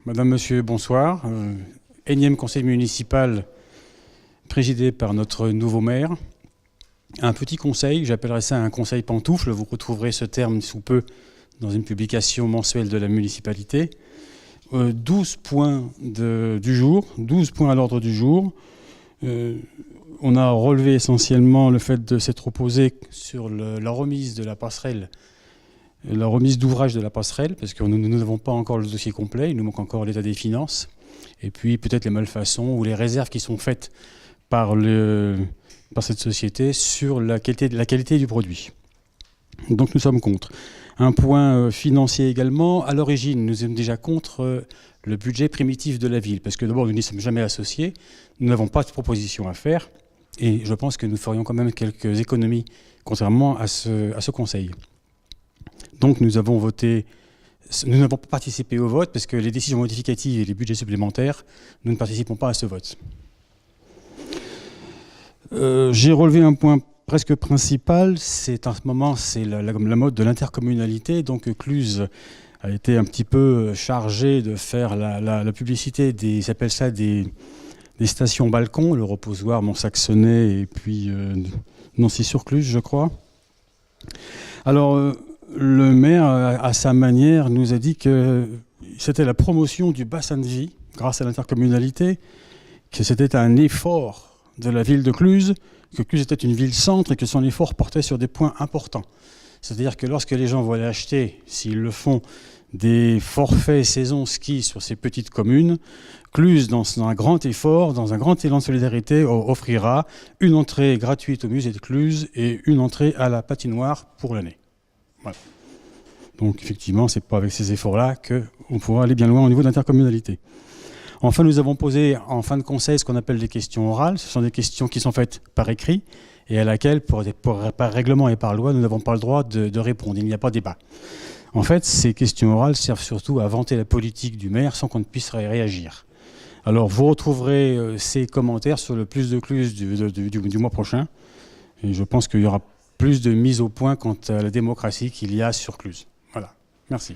Madame, Monsieur, bonsoir. Énième conseil municipal présidé par notre nouveau maire. Un petit conseil, j'appellerais ça un conseil pantoufle. Vous retrouverez ce terme sous peu dans une publication mensuelle de la municipalité. 12 points du jour, 12 points à l'ordre du jour. On a relevé essentiellement le fait de s'être opposé sur la remise de la passerelle, la remise d'ouvrage de la passerelle, parce que nous n'avons pas encore le dossier complet, il nous manque encore l'état des finances, et puis peut-être les malfaçons ou les réserves qui sont faites par cette société sur la qualité du produit. Donc nous sommes contre. Un point financier également. À l'origine, nous sommes déjà contre le budget primitif de la ville, parce que d'abord, nous n'y sommes jamais associés, nous n'avons pas de proposition à faire, et je pense que nous ferions quand même quelques économies, contrairement à ce conseil. Donc nous avons voté, nous n'avons pas participé au vote, parce que les décisions modificatives et les budgets supplémentaires, nous ne participons pas à ce vote. J'ai relevé un point presque principal, c'est en ce moment c'est la mode de l'intercommunalité. Donc Cluses a été un petit peu chargé de faire la publicité ils s'appellent ça des stations balcons, le reposoir Mont-Saxonnet et puis Nancy-sur-Cluse, je crois. Alors le maire, à sa manière, nous a dit que c'était la promotion du bassin de vie grâce à l'intercommunalité, que c'était un effort de la ville de Cluses, que Cluses était une ville-centre et que son effort portait sur des points importants. C'est-à-dire que lorsque les gens vont aller acheter, s'ils le font, des forfaits saison ski sur ces petites communes, Cluses, dans un grand effort, dans un grand élan de solidarité, offrira une entrée gratuite au musée de Cluses et une entrée à la patinoire pour l'année. Voilà. Donc effectivement, ce n'est pas avec ces efforts-là qu'on pourra aller bien loin au niveau de l'intercommunalité. Enfin, nous avons posé en fin de conseil ce qu'on appelle des questions orales. Ce sont des questions qui sont faites par écrit et à laquelle, par règlement et par loi, nous n'avons pas le droit de répondre. Il n'y a pas de débat. En fait, ces questions orales servent surtout à vanter la politique du maire sans qu'on ne puisse réagir. Alors, vous retrouverez ces commentaires sur le Plus de Cluses du mois prochain. Et je pense qu'il y aura plus de mise au point quant à la démocratie qu'il y a sur Cluses. Voilà. Merci.